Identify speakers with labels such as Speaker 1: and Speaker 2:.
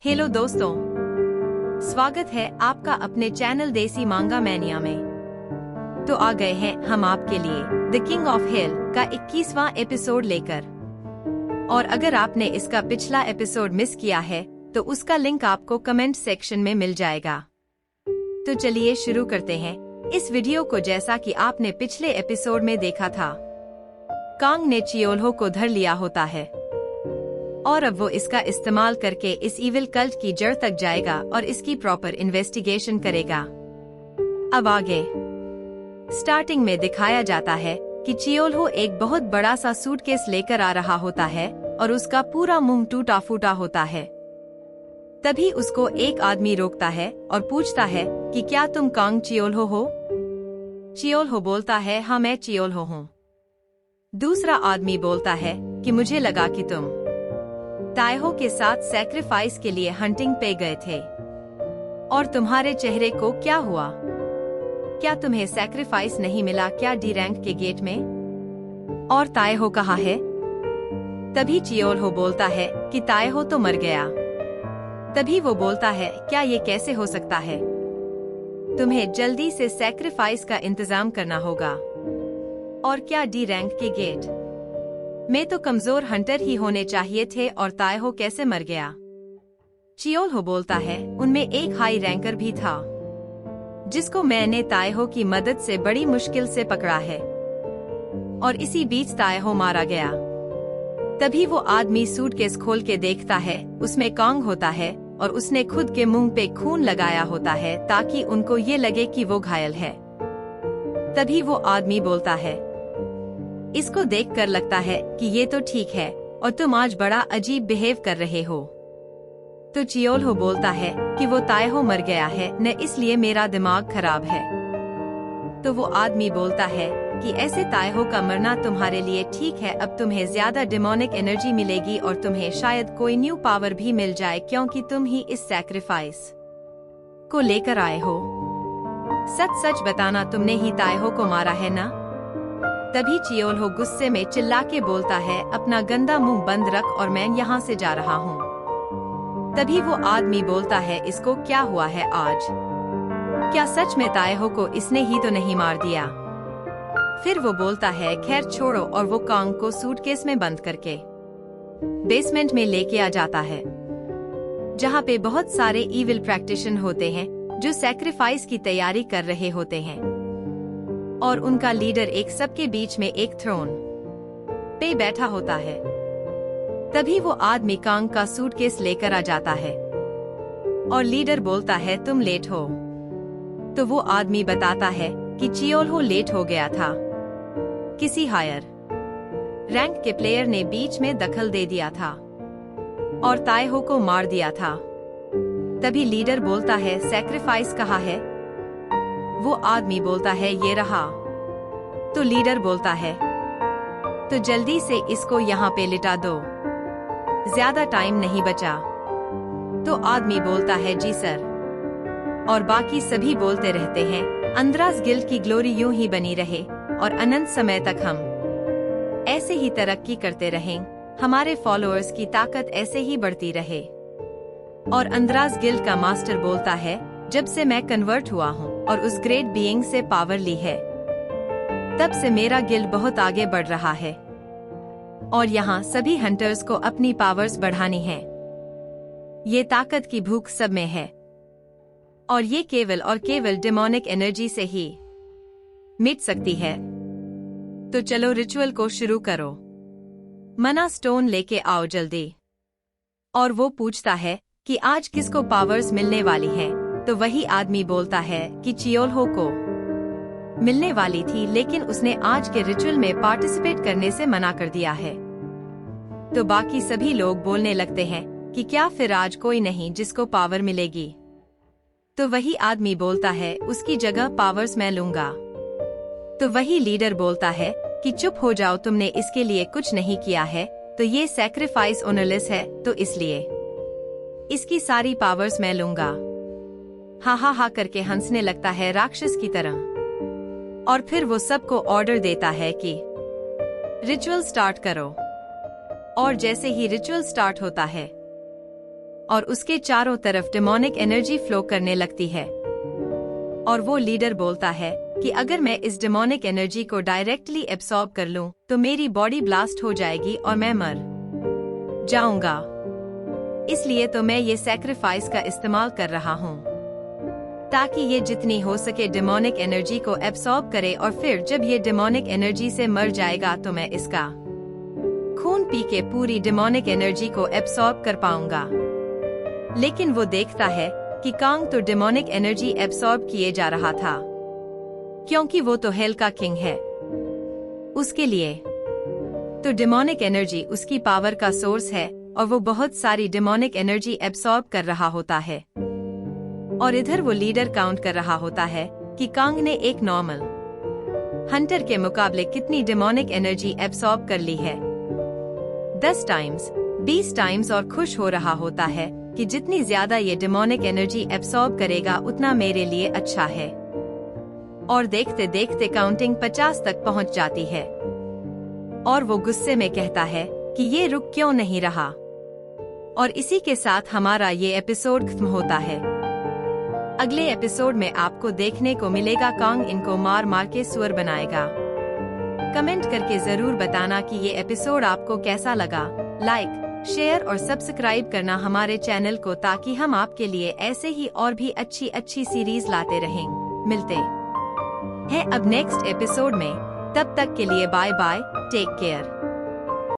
Speaker 1: Hello दोस्तों, स्वागत है आपका अपने चैनल देसी मांगा मैनिया में। तो आ गए हैं हम आपके लिए द किंग ऑफ हिल का 21वां एपिसोड लेकर। और अगर आपने इसका पिछला एपिसोड मिस किया है तो उसका लिंक आपको कमेंट सेक्शन में मिल जाएगा। तो चलिए शुरू करते हैं इस वीडियो को। जैसा कि आपने पिछले एपिसोड में देखा था, कांग ने चियोल्हो को धर लिया होता है और अब वो इसका इस्तेमाल करके इस इविल कल्ट की जड़ तक जाएगा और इसकी प्रॉपर इन्वेस्टिगेशन करेगा। अब आगे स्टार्टिंग में दिखाया जाता है कि चियोल्हो एक बहुत बड़ा सा सूटकेस लेकर आ रहा होता है और उसका पूरा मुंह टूटा फूटा होता है। तभी उसको एक आदमी रोकता है और पूछता है कि क्या तुम कांग चियोल्हो हो? चियोल्हो बोलता है, हाँ मैं चियोल्हो हूँ। दूसरा आदमी बोलता है कि मुझे लगा कि तुम तायहो के साथ सैक्रिफाइस के लिए हंटिंग पे गए थे और तुम्हारे चेहरे को क्या हुआ? क्या तुम्हें सैक्रिफाइस नहीं मिला क्या डी रैंक के गेट में? और तायहो कहाँ है? तभी चियोल्हो बोलता है कि तायहो तो मर गया। तभी वो बोलता है, क्या ये कैसे हो सकता है? तुम्हें जल्दी से सैक्रिफाइस का इंतजाम करना होगा। और क्या डी रैंक के गेट में तो कमजोर हंटर ही होने चाहिए थे और तायहो कैसे मर गया? चियोल्हो बोलता है, उनमें एक हाई रैंकर भी था जिसको मैंने तायहो की मदद से बड़ी मुश्किल से पकड़ा है और इसी बीच तायहो मारा गया। तभी वो आदमी सूटकेस खोल के देखता है, उसमें कांग होता है और उसने खुद के मुंह पे खून लगाया होता है ताकि उनको ये लगे कि वो घायल है। तभी वो आदमी बोलता है, इसको देखकर लगता है कि ये तो ठीक है और तुम आज बड़ा अजीब बिहेव कर रहे हो। तो चियोल्हो बोलता है कि वो तायहो मर गया है न, इसलिए मेरा दिमाग खराब है। तो वो आदमी बोलता है कि ऐसे तायहो का मरना तुम्हारे लिए ठीक है, अब तुम्हें ज्यादा डिमोनिक एनर्जी मिलेगी और तुम्हें शायद कोई न्यू पावर भी मिल जाए क्योंकि तुम ही इस सैक्रिफाइस को लेकर आए हो। सच सच बताना, तुमने ही तायहो को मारा है ना? तभी चियोल्हो गुस्से में चिल्ला के बोलता है, अपना गंदा मुंह बंद रख और मैं यहाँ से जा रहा हूँ। तभी वो आदमी बोलता है, इसको क्या हुआ है आज? क्या सच में तायहो को इसने ही तो नहीं मार दिया? फिर वो बोलता है, खैर छोड़ो, और वो कांग को सूटकेस में बंद करके बेसमेंट में लेके आ जाता है जहाँ पे बहुत सारे इविल प्रैक्टिशनर होते हैं जो सैक्रिफाइस की तैयारी कर रहे होते हैं और उनका लीडर एक सबके बीच में एक थ्रोन पे बैठा होता है। तभी वो आदमी कांग का सूटकेस लेकर आ जाता है और लीडर बोलता है, तुम लेट हो। तो वो आदमी बताता है कि चियोल्हो लेट हो गया था, किसी हायर रैंक के प्लेयर ने बीच में दखल दे दिया था और तायहो को मार दिया था। तभी लीडर बोलता है, सैक्रिफाइस कहाँ है? वो आदमी बोलता है, ये रहा। तो लीडर बोलता है, तो जल्दी से इसको यहाँ पे लिटा दो, ज्यादा टाइम नहीं बचा। तो आदमी बोलता है, जी सर। और बाकी सभी बोलते रहते हैं, अंद्रास गिल्ड की ग्लोरी यूं ही बनी रहे और अनंत समय तक हम ऐसे ही तरक्की करते रहें, हमारे फॉलोअर्स की ताकत ऐसे ही बढ़ती रहे। और अंद्रास गिल्ड का मास्टर बोलता है, जब से मैं कन्वर्ट हुआ हूँ और उस ग्रेट बीइंग से पावर ली है, तब से मेरा गिल्ड बहुत आगे बढ़ रहा है और यहाँ सभी हंटर्स को अपनी पावर्स बढ़ानी है। ये ताकत की भूख सब में है और ये केवल और केवल डिमोनिक एनर्जी से ही मिट सकती है। तो चलो रिचुअल को शुरू करो, मना स्टोन लेके आओ जल्दी। और वो पूछता है कि आज किसको पावर्स मिलने वाली हैं? तो वही आदमी बोलता है कि चियोल्हो को मिलने वाली थी, लेकिन उसने आज के रिचुअल में पार्टिसिपेट करने से मना कर दिया है। तो बाकी सभी लोग बोलने लगते हैं कि क्या फिर आज कोई नहीं जिसको पावर मिलेगी? तो वही आदमी बोलता है, उसकी जगह पावर्स मैं लूंगा। तो वही लीडर बोलता है कि चुप हो जाओ, तुमने इसके लिए कुछ नहीं किया है, तो ये सैक्रिफाइस ओनरलेस है, तो इसलिए इसकी सारी पावर्स मैं लूंगा। हा हा हा करके हंसने लगता है राक्षस की तरह और फिर वो सबको ऑर्डर देता है कि रिचुअल स्टार्ट करो। और जैसे ही रिचुअल स्टार्ट होता है और उसके चारों तरफ डेमोनिक एनर्जी फ्लो करने लगती है। और वो लीडर बोलता है कि अगर मैं इस डेमोनिक एनर्जी को डायरेक्टली एब्सॉर्ब कर लूं, तो मेरी बॉडी ब्लास्ट हो जाएगी और मैं मर जाऊंगा। इसलिए तो मैं ये सैक्रिफाइस का इस्तेमाल कर रहा हूँ, ताकि ये जितनी हो सके डेमोनिक एनर्जी को एब्सॉर्ब करे, और फिर जब ये डेमोनिक एनर्जी से मर जाएगा तो मैं इसका खून पी के पूरी डेमोनिक एनर्जी को एब्सॉर्ब कर पाऊंगा। लेकिन वो देखता है कि कांग तो डेमोनिक एनर्जी एब्सॉर्ब किए जा रहा था, क्योंकि वो तो हेल का किंग है। उसके लिए तो डेमोनिक एनर्जी उसकी पावर का सोर्स है, और वो बहुत सारी डेमोनिक एनर्जी एब्सॉर्ब कर रहा होता है। और इधर वो लीडर काउंट कर रहा होता है कि कांग ने एक नॉर्मल हंटर के मुकाबले कितनी डेमोनिक एनर्जी एब्सॉर्ब कर ली है। 10 टाइम्स, 20 टाइम्स, और खुश हो रहा होता है कि जितनी ज्यादा ये डेमोनिक एनर्जी एब्सॉर्ब करेगा उतना मेरे लिए अच्छा है। और देखते देखते काउंटिंग 50 तक पहुंच जाती है, और वो गुस्से में कहता है कि ये रुक क्यों नहीं रहा। और इसी के साथ हमारा ये एपिसोड खत्म होता है। अगले एपिसोड में आपको देखने को मिलेगा कांग इनको मार मार के सुअर बनाएगा। कमेंट करके जरूर बताना कि ये एपिसोड आपको कैसा लगा। लाइक, शेयर और सब्सक्राइब करना हमारे चैनल को, ताकि हम आपके लिए ऐसे ही और भी अच्छी अच्छी सीरीज लाते रहें। मिलते हैं अब नेक्स्ट एपिसोड में, तब तक के लिए बाय बाय, टेक केयर।